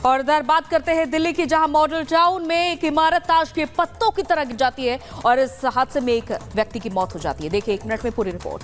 और इधर बात करते हैं दिल्ली की, जहां मॉडल टाउन में एक इमारत ताश के पत्तों की तरह गिर जाती है और इस हादसे में एक व्यक्ति की मौत हो जाती है। देखिए 1 मिनट में पूरी रिपोर्ट।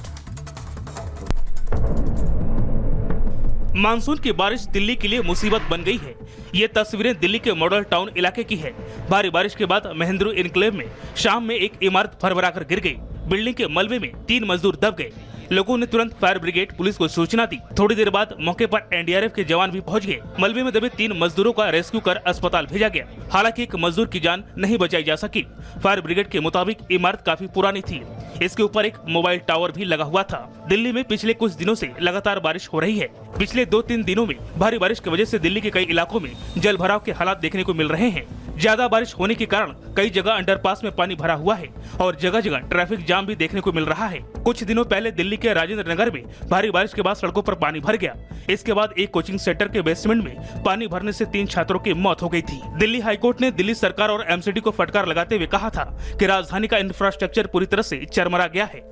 मानसून की बारिश दिल्ली के लिए मुसीबत बन गई है। ये तस्वीरें दिल्ली के मॉडल टाउन इलाके की है। भारी बारिश के बाद महेंद्र इनक्लेव में शाम में एक इमारत भरभराकर गिर गई। बिल्डिंग के मलबे में 3 मजदूर दब गए। लोगों ने तुरंत फायर ब्रिगेड पुलिस को सूचना दी। थोड़ी देर बाद मौके पर एनडीआरएफ के जवान भी पहुंच गए। मलबे में दबे 3 मजदूरों का रेस्क्यू कर अस्पताल भेजा गया। हालांकि एक मजदूर की जान नहीं बचाई जा सकी। फायर ब्रिगेड के मुताबिक इमारत काफी पुरानी थी। इसके ऊपर एक मोबाइल टावर भी लगा हुआ था। दिल्ली में पिछले कुछ दिनों से लगातार बारिश हो रही है। पिछले 2-3 दिनों में भारी बारिश की वजह से दिल्ली के कई इलाकों में जल भराव के हालात देखने को मिल रहे हैं। ज्यादा बारिश होने के कारण कई जगह अंडरपास में पानी भरा हुआ है और जगह जगह ट्रैफिक जाम भी देखने को मिल रहा है। कुछ दिनों पहले दिल्ली के राजेंद्र नगर में भारी बारिश के बाद सड़कों पर पानी भर गया। इसके बाद एक कोचिंग सेंटर के बेसमेंट में पानी भरने से 3 छात्रों की मौत हो गई थी। दिल्ली हाईकोर्ट ने दिल्ली सरकार और एमसीडी को फटकार लगाते हुए कहा था कि राजधानी का इंफ्रास्ट्रक्चर पूरी तरह से चरमरा गया है।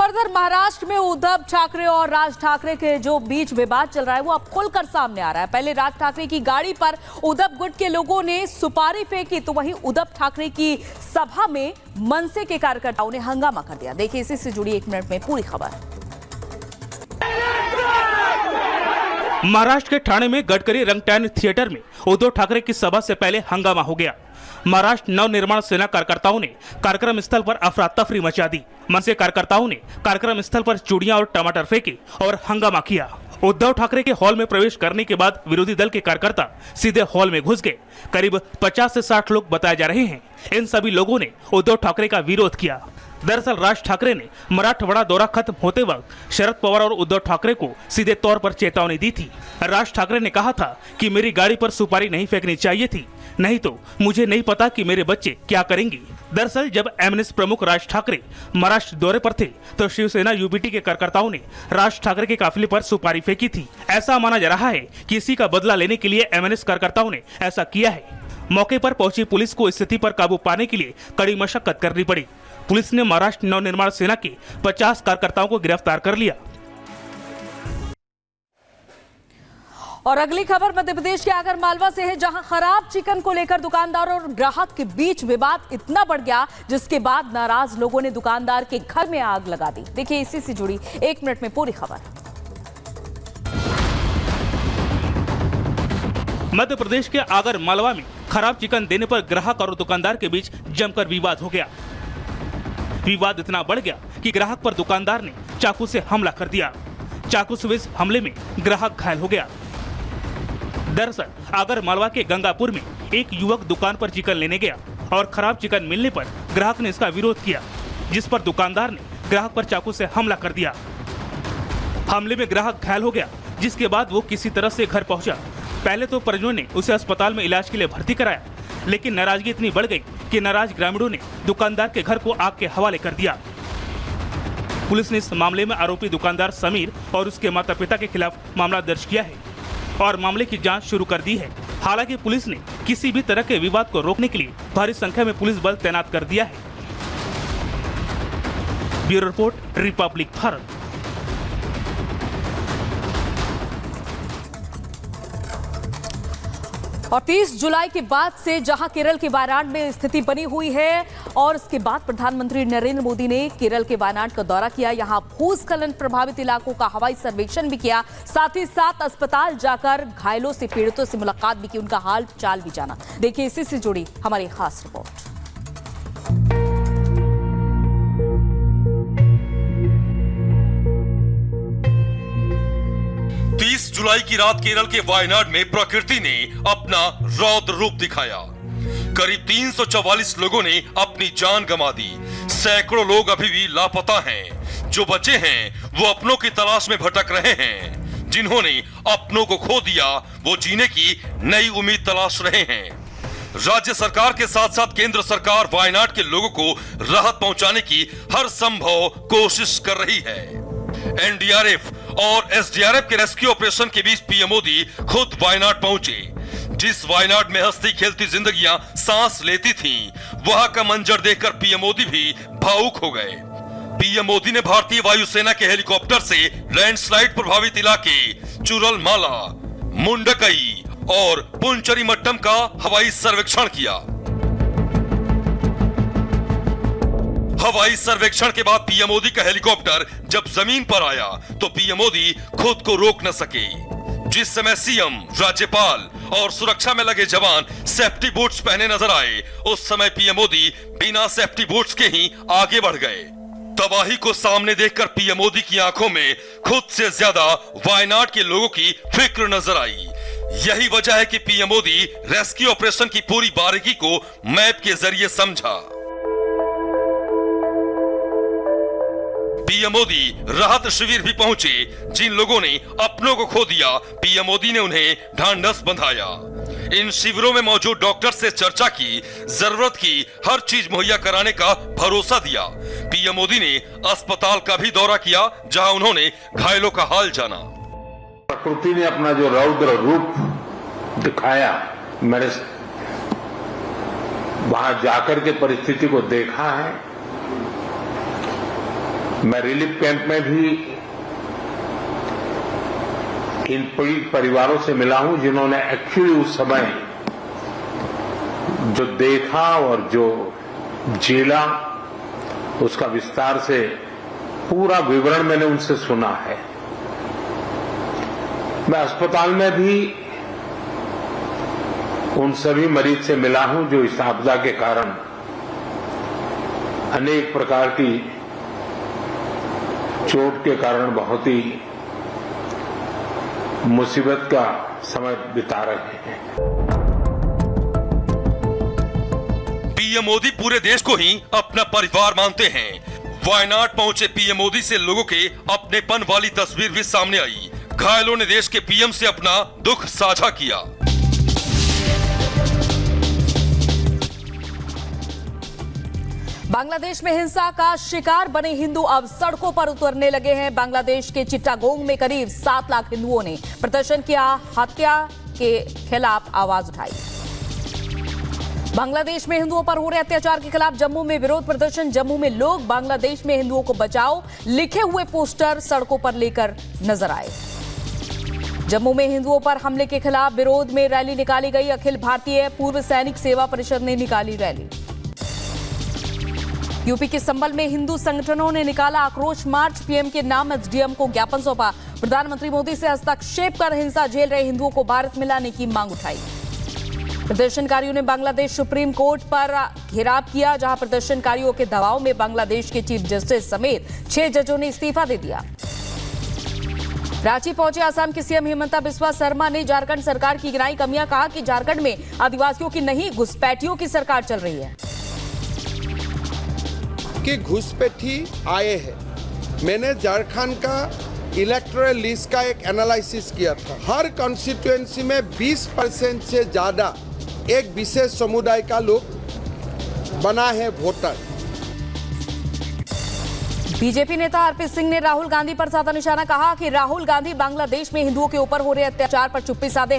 और इधर महाराष्ट्र में उद्धव ठाकरे और राज ठाकरे के जो बीच विवाद चल रहा है वो अब खुलकर सामने आ रहा है। पहले राज ठाकरे की गाड़ी पर उद्धव गुट के लोगों ने सुपारी फेंकी, तो वहीं उद्धव ठाकरे की सभा में मनसे के कार्यकर्ताओं ने हंगामा कर दिया। देखिए इसी से जुड़ी 1 मिनट में पूरी खबर। महाराष्ट्र के ठाणे में गडकरी रंगटैन थिएटर में उद्धव ठाकरे की सभा से पहले हंगामा हो गया। महाराष्ट्र नवनिर्माण सेना कार्यकर्ताओं ने कार्यक्रम स्थल पर अफरा तफरी मचा दी। मनसे कार्यकर्ताओं ने कार्यक्रम स्थल पर चूड़ियां और टमाटर फेंके और हंगामा किया। उद्धव ठाकरे के हॉल में प्रवेश करने के बाद विरोधी दल के कार्यकर्ता सीधे हॉल में घुस गए। करीब 50 से 60 लोग बताए जा रहे हैं। इन सभी लोगों ने उद्धव ठाकरे का विरोध किया। दरअसल राज ठाकरे ने मराठवाड़ा दौरा खत्म होते वक्त शरद पवार और उद्धव ठाकरे को सीधे तौर पर चेतावनी दी थी। राज ठाकरे ने कहा था कि मेरी गाड़ी पर सुपारी नहीं फेंकनी चाहिए थी, नहीं तो मुझे नहीं पता कि मेरे बच्चे क्या करेंगे। दरअसल जब एमएनएस प्रमुख राज ठाकरे महाराष्ट्र दौरे पर थे तो शिवसेना यूबीटी के कार्यकर्ताओं ने राज ठाकरे के काफिले पर सुपारी फेंकी थी। ऐसा माना जा रहा है कि इसी का बदला लेने के लिए एमएनएस कार्यकर्ताओं ने ऐसा किया है। मौके पर पहुंची पुलिस को स्थिति पर काबू पाने के लिए कड़ी मशक्कत करनी पड़ी। पुलिस ने महाराष्ट्र नवनिर्माण सेना के 50 कार्यकर्ताओं को गिरफ्तार कर लिया। और अगली खबर मध्य प्रदेश के आगर मालवा से है, जहां खराब चिकन को लेकर दुकानदार और ग्राहक के बीच विवाद इतना बढ़ गया जिसके बाद नाराज लोगों ने दुकानदार के घर में आग लगा दी। देखिए इसी से जुड़ी 1 मिनट में पूरी खबर। मध्य प्रदेश के आगर मालवा में खराब चिकन देने पर ग्राहक और दुकानदार के बीच जमकर विवाद हो गया। विवाद इतना बढ़ गया कि ग्राहक पर दुकानदार ने चाकू से हमला कर दिया। चाकू से इस हमले में ग्राहक घायल हो गया। दरअसल आगर मालवा के गंगापुर में एक युवक दुकान पर चिकन लेने गया और खराब चिकन मिलने पर ग्राहक ने इसका विरोध किया, जिस पर दुकानदार ने ग्राहक पर चाकू से हमला कर दिया। हमले में ग्राहक घायल हो गया, जिसके बाद वो किसी तरह से घर पहुंचा। पहले तो परिजनों ने उसे अस्पताल में इलाज के लिए भर्ती कराया, लेकिन नाराजगी इतनी बढ़ गई कि नाराज ग्रामीणों ने दुकानदार के घर को आग के हवाले कर दिया। पुलिस ने इस मामले में आरोपी दुकानदार समीर और उसके माता पिता के खिलाफ मामला दर्ज किया है और मामले की जांच शुरू कर दी है। हालांकि पुलिस ने किसी भी तरह के विवाद को रोकने के लिए भारी संख्या में पुलिस बल तैनात कर दिया है। Bureau report, Republic Bharat. और 30 जुलाई के बाद से जहां केरल के वायनाड में स्थिति बनी हुई है और उसके बाद प्रधानमंत्री नरेंद्र मोदी ने केरल के वायनाड का दौरा किया। यहां भूस्खलन प्रभावित इलाकों का हवाई सर्वेक्षण भी किया, साथ ही साथ अस्पताल जाकर घायलों से, पीड़ितों से मुलाकात भी की, उनका हाल चाल भी जाना। देखिए इसी से जुड़ी हमारी खास रिपोर्ट। 30 जुलाई की रात केरल के वायनाड में प्रकृति ने अपना रौद्र रूप दिखाया। करीब 344 लोगों ने अपनी जान गंवा दी। सैकड़ों लोग अभी भी लापता हैं। जो बचे हैं वो अपनों की तलाश में भटक रहे हैं। जिन्होंने अपनों को खो दिया वो जीने की नई उम्मीद तलाश रहे हैं। राज्य सरकार के साथ साथ केंद्र सरकार वायनाड के लोगों को राहत पहुंचाने की हर संभव कोशिश कर रही है। एनडीआरएफ और एसडीआरएफ के रेस्क्यू ऑपरेशन के बीच पीएम मोदी खुद वायनाड पहुंचे। जिस वायनाड में हंसती खेलती जिंदगियां सांस लेती थीं, वहां का मंजर देखकर पीएम मोदी भी भावुक हो गए। पीएम मोदी ने भारतीय वायुसेना के हेलीकॉप्टर से लैंडस्लाइड प्रभावित इलाके चुरल माला, मुंडकई और पुंचरीमट्टम का हवाई सर्वेक्षण किया। हवाई सर्वेक्षण के बाद पीएम मोदी का हेलीकॉप्टर जब जमीन पर आया तो पीएम मोदी खुद को रोक न सके। जिस समय सीएम, राज्यपाल और सुरक्षा में लगे जवान सेफ्टी बूट्स पहने नजर आए, उस समय पीएम मोदी बिना सेफ्टी बूट्स के ही आगे बढ़ गए। तबाही को सामने देखकर पीएम मोदी की आंखों में खुद से ज्यादा वायनाड के लोगों की फिक्र नजर आई। यही वजह है कि पीएम मोदी रेस्क्यू ऑपरेशन की पूरी बारीकी को मैप के जरिए समझा। पीएम मोदी राहत शिविर भी पहुंचे। जिन लोगों ने अपनों को खो दिया, पीएम मोदी ने उन्हें ढांढस बंधाया। इन शिविरों में मौजूद डॉक्टर से चर्चा की, जरूरत की हर चीज मुहैया कराने का भरोसा दिया। पीएम मोदी ने अस्पताल का भी दौरा किया, जहां उन्होंने घायलों का हाल जाना। प्रकृति ने अपना जो रौद्र रूप दिखाया, मैंने वहां जाकर के परिस्थिति को देखा है। मैं रिलीफ कैंप में भी इन पीड़ित परिवारों से मिला हूं, जिन्होंने एक्चुअली उस समय जो देखा और जो झेला, उसका विस्तार से पूरा विवरण मैंने उनसे सुना है। मैं अस्पताल में भी उन सभी मरीज से मिला हूं जो इस आपदा के कारण अनेक प्रकार की चोट के कारण बहुत ही मुसीबत का समय बिता रहे हैं। पीएम मोदी पूरे देश को ही अपना परिवार मानते हैं। वायनाड पहुंचे पीएम मोदी से लोगों के अपनेपन वाली तस्वीर भी सामने आई। घायलों ने देश के पीएम से अपना दुख साझा किया। बांग्लादेश में हिंसा का शिकार बने हिंदू अब सड़कों पर उतरने लगे हैं। बांग्लादेश के चिट्टागोंग में करीब 7 लाख हिंदुओं ने प्रदर्शन किया, हत्या के खिलाफ आवाज उठाई। बांग्लादेश में हिंदुओं पर हो रहे अत्याचार के खिलाफ जम्मू में विरोध प्रदर्शन। जम्मू में लोग बांग्लादेश में हिंदुओं को बचाओ लिखे हुए पोस्टर सड़कों पर लेकर नजर आए। जम्मू में हिंदुओं पर हमले के खिलाफ विरोध में रैली निकाली गई। अखिल भारतीय पूर्व सैनिक सेवा परिषद ने निकाली रैली। यूपी के संभल में हिंदू संगठनों ने निकाला आक्रोश मार्च। पीएम के नाम एसडीएम को ज्ञापन सौंपा। प्रधानमंत्री मोदी से हस्तक्षेप कर हिंसा झेल रहे हिंदुओं को भारत में लाने की मांग उठाई। प्रदर्शनकारियों ने बांग्लादेश सुप्रीम कोर्ट पर घेराव किया, जहां प्रदर्शनकारियों के दबाव में बांग्लादेश के चीफ जस्टिस समेत 6 जजों ने इस्तीफा दे दिया। रांची पहुंचे असम के सीएम हिमंता बिस्वा शर्मा ने झारखंड सरकार की गिनाई कमियां। कहा कि झारखंड में आदिवासियों की नहीं घुसपैठियों की सरकार चल रही है। कि घुसपैठी आए हैं। मैंने झारखंड का इलेक्टोरल लिस्ट का एक एनालिसिस किया था। हर कॉन्स्टिट्यूएंसी में 20% से ज्यादा एक विशेष समुदाय का लोग बना है वोटर। बीजेपी नेता आरपी सिंह ने राहुल गांधी पर साधा निशाना। कहा कि राहुल गांधी बांग्लादेश में हिंदुओं के ऊपर हो रहे अत्याचार पर चुप्पी साधे हैं।